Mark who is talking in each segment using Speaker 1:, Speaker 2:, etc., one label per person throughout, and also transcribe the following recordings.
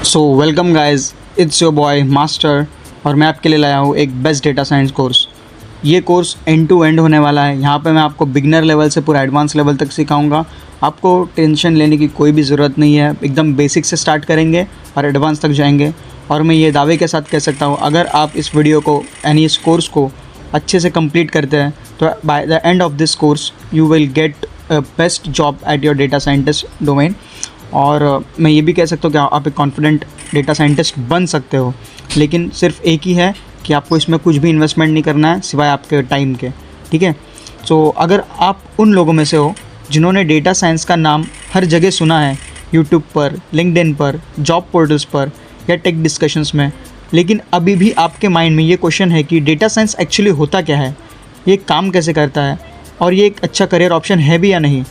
Speaker 1: So welcome guys, it's your boy master और मैं आपके लिए लाया हूँ एक बेस्ट डेटा साइंस कोर्स। ये कोर्स एंड टू एंड होने वाला है। यहाँ पे मैं आपको बिगनर लेवल से पूरा एडवांस लेवल तक सिखाऊंगा। आपको टेंशन लेने की कोई भी ज़रूरत नहीं है। एकदम बेसिक से स्टार्ट करेंगे और एडवांस तक जाएंगे। और मैं ये दावे के साथ कह सकता हूँ, अगर आप इस वीडियो को यानी इस कोर्स को अच्छे से कंप्लीट करते हैं तो by the end of this course you will get best job at your data scientist domain. और मैं ये भी कह सकता हूँ कि आप एक कॉन्फिडेंट डेटा साइंटिस्ट बन सकते हो, लेकिन सिर्फ एक ही है कि आपको इसमें कुछ भी इन्वेस्टमेंट नहीं करना है सिवाय आपके टाइम के। ठीक है। सो अगर आप उन लोगों में से हो जिन्होंने डेटा साइंस का नाम हर जगह सुना है, यूट्यूब पर, लिंक्डइन पर, जॉब पोर्टल्स पर या टेक डिस्कशंस में, लेकिन अभी भी आपके माइंड में ये क्वेश्चन है कि डेटा साइंस एक्चुअली होता क्या है, ये काम कैसे करता है और ये एक अच्छा करियर ऑप्शन है भी या नहीं,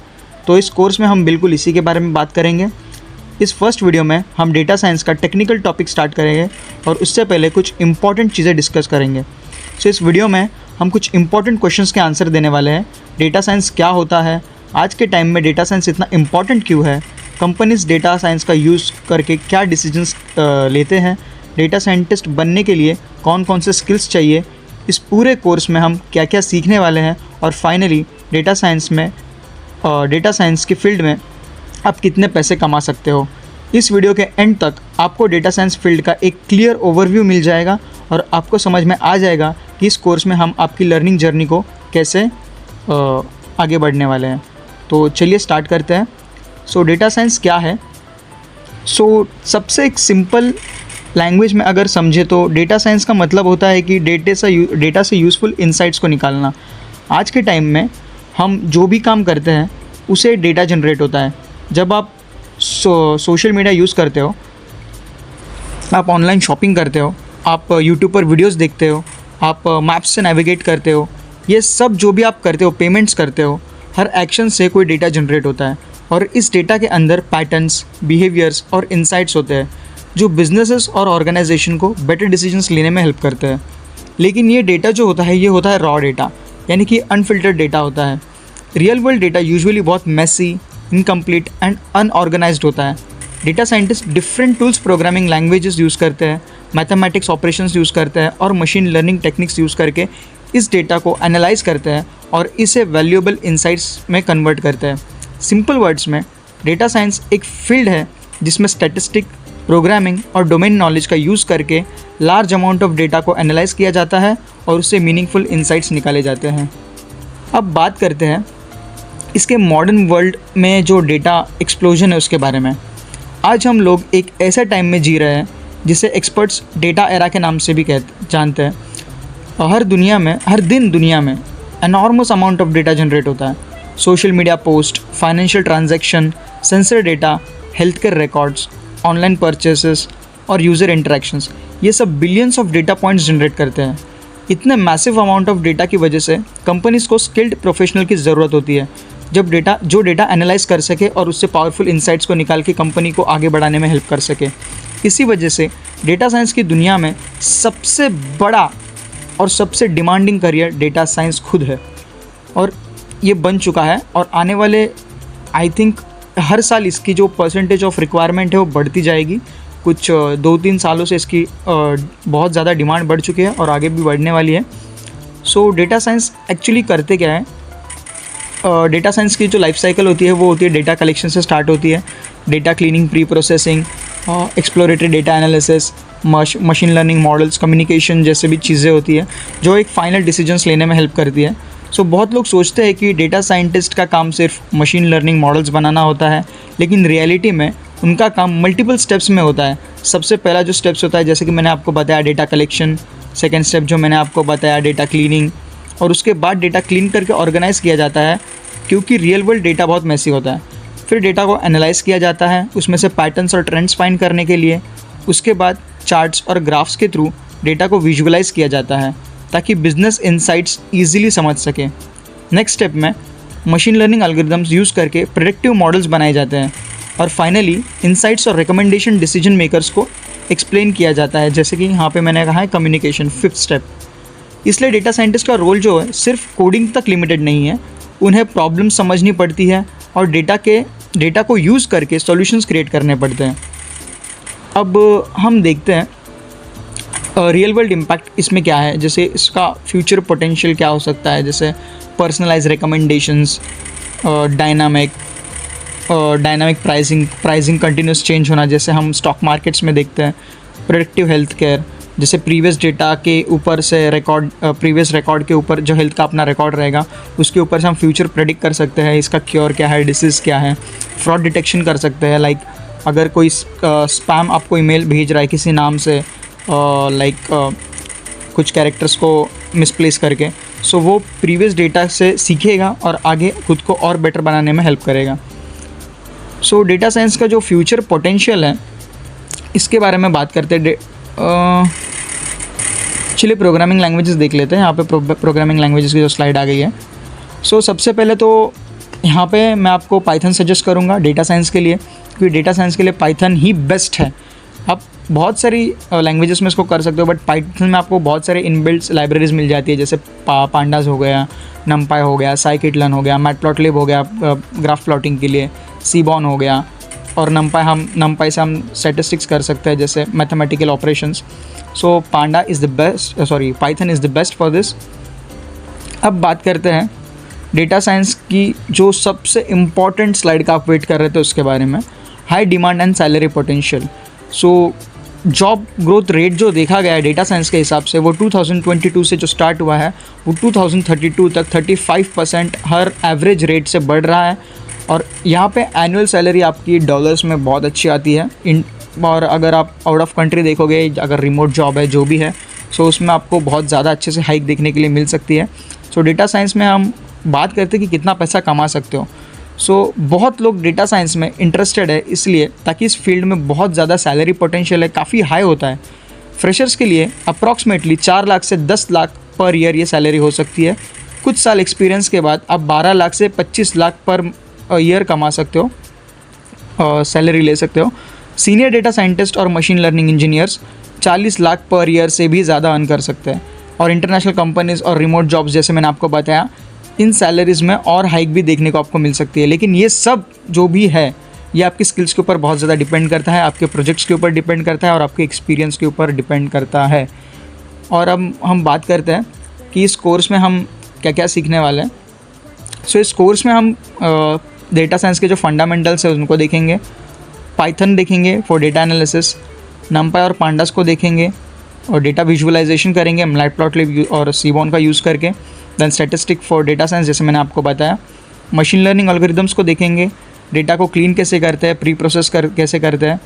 Speaker 1: तो इस कोर्स में हम बिल्कुल इसी के बारे में बात करेंगे। इस फर्स्ट वीडियो में हम डेटा साइंस का टेक्निकल टॉपिक स्टार्ट करेंगे और उससे पहले कुछ इंपॉर्टेंट चीज़ें डिस्कस करेंगे। सो इस वीडियो में हम कुछ इंपॉर्टेंट क्वेश्चंस के आंसर देने वाले हैं। डेटा साइंस क्या होता है, आज के टाइम में डेटा साइंस इतना इंपॉर्टेंट क्यों है, कंपनीज डेटा साइंस का यूज़ करके क्या डिसीजंस लेते हैं, डेटा साइंटिस्ट बनने के लिए कौन कौन से स्किल्स चाहिए, इस पूरे कोर्स में हम क्या क्या सीखने वाले हैं, और फाइनली डेटा साइंस की फील्ड में आप कितने पैसे कमा सकते हो। इस वीडियो के एंड तक आपको डेटा साइंस फील्ड का एक क्लियर ओवरव्यू मिल जाएगा और आपको समझ में आ जाएगा कि इस कोर्स में हम आपकी लर्निंग जर्नी को कैसे आगे बढ़ने वाले हैं। तो चलिए स्टार्ट करते हैं। सो डेटा साइंस क्या है। सबसे एक सिंपल लैंग्वेज में अगर समझे तो डेटा साइंस का मतलब होता है कि डेटा से यूज़फुल इंसाइट्स को निकालना। आज के टाइम में हम जो भी काम करते हैं उसे डेटा जनरेट होता है। जब आप सोशल मीडिया यूज़ करते हो, आप ऑनलाइन शॉपिंग करते हो, आप यूट्यूब पर वीडियोस देखते हो, आप मैप्स से नेविगेट करते हो, ये सब जो भी आप करते हो, पेमेंट्स करते हो, हर एक्शन से कोई डेटा जनरेट होता है और इस डेटा के अंदर पैटर्न्स, बिहेवियर्स और इंसाइट्स होते हैं जो बिजनेसेस और ऑर्गेनाइजेशन को बेटर डिसीजंस लेने में हेल्प करते हैं। लेकिन ये डेटा जो होता है ये होता है रॉ डेटा, यानी कि अनफिल्टर्ड डेटा होता है। रियल वर्ल्ड डेटा यूजुअली बहुत मेसी, इनकम्प्लीट एंड अनऑर्गेनाइज्ड होता है। Data scientist different tools, programming languages use करते हैं, मैथमेटिक्स ऑपरेशंस यूज़ करते हैं और मशीन लर्निंग टेक्निक्स यूज़ करके इस डेटा को एनालाइज करते हैं और इसे वैल्यूएबल इंसाइट्स में कन्वर्ट करते हैं। सिंपल वर्ड्स में डेटा साइंस एक फील्ड है जिसमें स्टैटिस्टिक, प्रोग्रामिंग और डोमेन नॉलेज का यूज़ करके लार्ज अमाउंट ऑफ डेटा को एनालाइज किया जाता है और उससे मीनिंगफुल इंसाइट्स निकाले जाते हैं। अब बात करते हैं इसके मॉडर्न वर्ल्ड में जो डेटा एक्सप्लोजन है उसके बारे में। आज हम लोग एक ऐसे टाइम में जी रहे हैं जिसे एक्सपर्ट्स डेटा एरा के नाम से भी जानते हैं। और हर दिन दुनिया में enormous amount of data generate होता है। Social media post, financial transaction, sensor data, health care records, online purchases और यूज़र इंटरेक्शंस, ये सब billions of data points generate करते हैं। इतने मैसिव अमाउंट ऑफ डेटा की वजह से कंपनीज़ को स्किल्ड प्रोफेशनल की ज़रूरत होती है जो डेटा एनालाइज कर सके और उससे पावरफुल इंसाइट्स को निकाल के कंपनी को आगे बढ़ाने में हेल्प कर सके। इसी वजह से डेटा साइंस की दुनिया में सबसे बड़ा और सबसे डिमांडिंग करियर डेटा साइंस खुद है और ये बन चुका है। और आने वाले आई थिंक हर साल इसकी जो परसेंटेज ऑफ रिक्वायरमेंट है वो बढ़ती जाएगी। कुछ 2-3 सालों से इसकी बहुत ज़्यादा डिमांड बढ़ चुकी है और आगे भी बढ़ने वाली है। सो डेटा साइंस एक्चुअली करते क्या है। डेटा साइंस की जो लाइफ साइकिल होती है वो होती है डेटा कलेक्शन से स्टार्ट होती है। Data cleaning, pre processing, exploratory data analysis, machine learning models, communication जैसे भी चीज़ें होती है जो एक फाइनल डिसीजंस लेने में हेल्प करती है। सो बहुत लोग सोचते हैं कि डेटा साइंटिस्ट का काम सिर्फ मशीन लर्निंग मॉडल्स बनाना होता है, लेकिन रियलिटी में उनका काम मल्टीपल स्टेप्स में होता है। सबसे पहला जो स्टेप्स होता है, जैसे कि मैंने आपको बताया, डेटा कलेक्शन। सेकेंड स्टेप जो मैंने आपको बताया, डेटा क्लीनिंग। और उसके बाद डेटा क्लीन करके ऑर्गेनाइज़ किया जाता है क्योंकि रियल वर्ल्ड डेटा बहुत मैसी होता है। फिर डेटा को एनालाइज किया जाता है उसमें से पैटर्न्स और ट्रेंड्स फाइंड करने के लिए। उसके बाद चार्ट्स और ग्राफ्स के थ्रू डेटा को विजुअलाइज किया जाता है ताकि बिजनेस इंसाइट्स ईजिली समझ सकें। नेक्स्ट स्टेप में मशीन लर्निंग एल्गोरिथम्स यूज़ करके प्रेडिक्टिव मॉडल्स बनाए जाते हैं और फाइनली इंसाइट्स और रिकमेंडेशन डिसीजन मेकर्स को एक्सप्लेन किया जाता है, जैसे कि यहाँ पे मैंने कहा है कम्युनिकेशन, 5th स्टेप। इसलिए डेटा साइंटिस्ट का रोल जो है सिर्फ कोडिंग तक लिमिटेड नहीं है, उन्हें प्रॉब्लम समझनी पड़ती है और डेटा को यूज़ करके सॉल्यूशंस क्रिएट करने पड़ते हैं। अब हम देखते हैं रियल वर्ल्ड इम्पैक्ट इसमें क्या है, जैसे इसका फ्यूचर पोटेंशियल क्या हो सकता है, जैसे personalise recommendations, dynamic pricing continuous change होना, जैसे हम स्टॉक मार्केट्स में देखते हैं, प्रोडक्टिव हेल्थ केयर, जैसे प्रीवियस डेटा के ऊपर से प्रीवियस रिकॉर्ड के ऊपर जो हेल्थ का अपना रिकॉर्ड रहेगा उसके ऊपर से हम फ्यूचर प्रेडिक्ट कर सकते हैं, इसका क्योर क्या है, डिसीज़ क्या है, फ्रॉड डिटेक्शन कर सकते हैं। लाइक अगर कोई स्पैम आपको ईमेल भेज रहा है किसी नाम से, कुछ कैरेक्टर्स को मिसप्लेस करके, सो वो प्रीवियस डेटा से सीखेगा और आगे खुद को और बेटर बनाने में हेल्प करेगा। सो डेटा साइंस का जो फ्यूचर पोटेंशियल है इसके बारे में बात करते हैं। चलिए प्रोग्रामिंग लैंग्वेजेस देख लेते हैं। यहाँ पे प्रोग्रामिंग लैंग्वेजेस की जो स्लाइड आ गई है। सो सबसे पहले तो यहाँ पे मैं आपको पाइथन सजेस्ट करूँगा डेटा साइंस के लिए, क्योंकि डेटा साइंस के लिए पाइथन ही बेस्ट है। आप बहुत सारी लैंग्वेजेस में इसको कर सकते हो, बट पाइथन में आपको बहुत सारे इनबिल्ट लाइब्रेरीज मिल जाती है, जैसे पांडास हो गया, नमपाई हो गया, साइकिटलन हो गया, मैटप्लॉटलिब हो गया ग्राफ प्लॉटिंग के लिए, सीबॉन हो गया, और नमपाई से हम स्टैटिस्टिक्स कर सकते हैं, जैसे mathematical operations. So Python is the best for this. अब बात करते हैं डेटा साइंस की जो सबसे इम्पॉर्टेंट स्लाइड का आप वेट कर रहे थे उसके बारे में, high demand and salary potential. So job growth rate जो देखा गया है डेटा साइंस के हिसाब से, वो 2022 से जो स्टार्ट हुआ है वो 2032 तक 35% हर एवरेज रेट से बढ़ रहा है। और यहाँ पे एनुअल सैलरी आपकी डॉलर्स में बहुत अच्छी आती है। और अगर आप आउट ऑफ कंट्री देखोगे, अगर रिमोट जॉब है जो भी है, सो उसमें आपको बहुत ज़्यादा अच्छे से हाइक देखने के लिए मिल सकती है। सो डेटा साइंस में हम बात करते हैं कि कितना पैसा कमा सकते हो। सो बहुत लोग डेटा साइंस में इंटरेस्टेड है इसलिए ताकि इस फील्ड में बहुत ज़्यादा सैलरी पोटेंशियल है, काफ़ी हाई होता है। फ्रेशर्स के लिए अप्रॉक्सीमेटली 4 लाख से 10 लाख पर ईयर ये सैलरी हो सकती है। कुछ साल एक्सपीरियंस के बाद आप 12 लाख से 25 लाख पर ईयर कमा सकते हो, सैलरी ले सकते हो। सीनियर डेटा साइंटिस्ट और machine learning engineers 40 lakh per year से भी ज़्यादा अर्न कर सकते हैं। और इंटरनेशनल कंपनीज़ और रिमोट जॉब्स जैसे मैंने आपको बताया, इन सैलरीज़ में और हाइक भी देखने को आपको मिल सकती है। लेकिन ये सब जो भी है ये आपकी स्किल्स के ऊपर बहुत ज़्यादा डिपेंड करता है, आपके प्रोजेक्ट्स के ऊपर डिपेंड करता है और आपके एक्सपीरियंस के ऊपर डिपेंड करता है। और अब हम बात करते हैं कि इस कोर्स में हम क्या क्या सीखने वाले हैं। सो इस कोर्स में हम डेटा साइंस के जो फंडामेंटल्स है उनको देखेंगे, पाइथन देखेंगे फॉर डेटा एनालिसिस, नमपाई और पांडास को देखेंगे और डेटा विजुअलाइजेशन करेंगे मैटप्लॉटलिब और सीबॉन का यूज़ करके। Then statistic for data science जैसे मैंने आपको बताया। मशीन लर्निंग एल्गोरिदम्स को देखेंगे, डेटा को क्लीन कैसे करते हैं, प्री प्रोसेस कैसे करते हैं।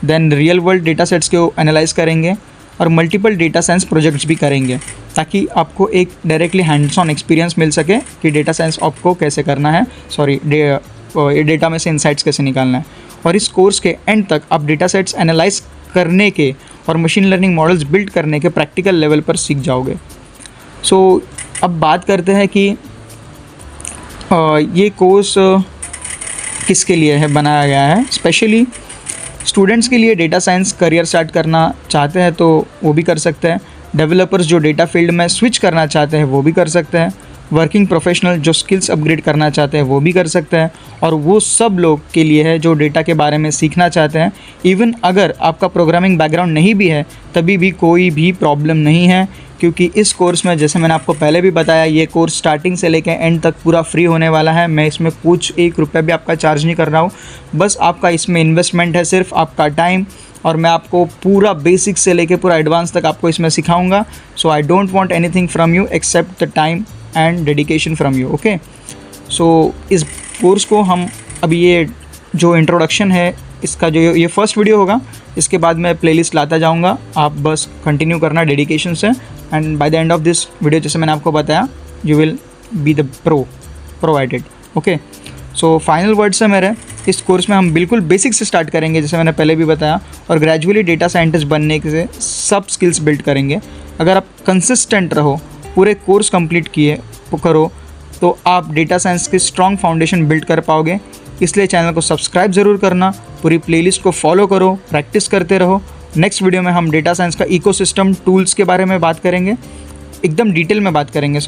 Speaker 1: Then real world data sets को एनालाइज करेंगे और मल्टीपल डेटा साइंस प्रोजेक्ट्स भी करेंगे, ताकि आपको एक डायरेक्टली हैंड्स ऑन एक्सपीरियंस मिल सके कि डेटा साइंस आपको कैसे करना है, डेटा में से इंसाइट्स कैसे निकालना है। और इस कोर्स के एंड तक आप डेटा सेट्स एनालाइज करने के और मशीन लर्निंग मॉडल्स बिल्ड करने के प्रैक्टिकल लेवल पर सीख जाओगे। सो अब बात करते हैं कि ये कोर्स किसके लिए है बनाया गया है। स्पेशली स्टूडेंट्स के लिए डेटा साइंस करियर स्टार्ट करना चाहते हैं तो वो भी कर सकते हैं। डेवलपर्स जो डेटा फील्ड में स्विच करना चाहते हैं वो भी कर सकते हैं। वर्किंग प्रोफेशनल जो स्किल्स अपग्रेड करना चाहते हैं वो भी कर सकते हैं। और वो सब लोग के लिए है जो डेटा के बारे में सीखना चाहते हैं। इवन अगर आपका प्रोग्रामिंग बैकग्राउंड नहीं भी है तभी भी कोई भी प्रॉब्लम नहीं है, क्योंकि इस कोर्स में जैसे मैंने आपको पहले भी बताया, ये कोर्स स्टार्टिंग से लेकर एंड तक पूरा फ्री होने वाला है। मैं इसमें कुछ 1 रुपया भी आपका चार्ज नहीं कर रहा हूँ, बस आपका इसमें इन्वेस्टमेंट है सिर्फ आपका टाइम, और मैं आपको पूरा बेसिक से लेके पूरा एडवांस तक आपको इसमें सिखाऊंगा। So I don't want anything from you except the time and dedication from you. Okay, so इस कोर्स को हम अभी ये जो इंट्रोडक्शन है इसका जो ये फर्स्ट वीडियो होगा, इसके बाद मैं प्लेलिस्ट लाता जाऊंगा, आप बस कंटिन्यू करना डेडिकेशन से। And by the end of this video जैसे मैंने आपको बताया, you will be the provided. Okay, so final words है मेरे, इस कोर्स में हम बिल्कुल बेसिक से स्टार्ट करेंगे जैसे मैंने पहले भी बताया, और ग्रेजुअली डेटा साइंटिस्ट बनने के सब स्किल्स बिल्ड करेंगे। अगर आप कंसिस्टेंट रहो, पूरे कोर्स कंप्लीट करो, तो आप डेटा साइंस की स्ट्रॉन्ग फाउंडेशन बिल्ड कर पाओगे। इसलिए चैनल को सब्सक्राइब ज़रूर करना, पूरी प्लेलिस्ट को फॉलो करो, प्रैक्टिस करते रहो। नेक्स्ट वीडियो में हम डेटा साइंस का इकोसिस्टम टूल्स के बारे में बात करेंगे, एकदम डिटेल में बात करेंगे।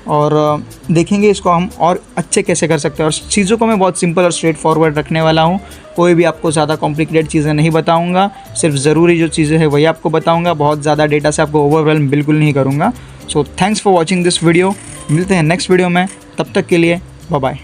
Speaker 1: और देखेंगे इसको हम और अच्छे कैसे कर सकते हैं। और चीज़ों को मैं बहुत सिंपल और स्ट्रेट फॉरवर्ड रखने वाला हूँ। कोई भी आपको ज़्यादा कॉम्प्लिकेटेड चीज़ें नहीं बताऊँगा, सिर्फ ज़रूरी जो चीज़ें हैं वही आपको बताऊँगा। बहुत ज़्यादा डेटा से आपको ओवरवेल्म बिल्कुल नहीं करूँगा। So thanks for watching this video. मिलते हैं नेक्स्ट वीडियो में, तब तक के लिए बाय बाय।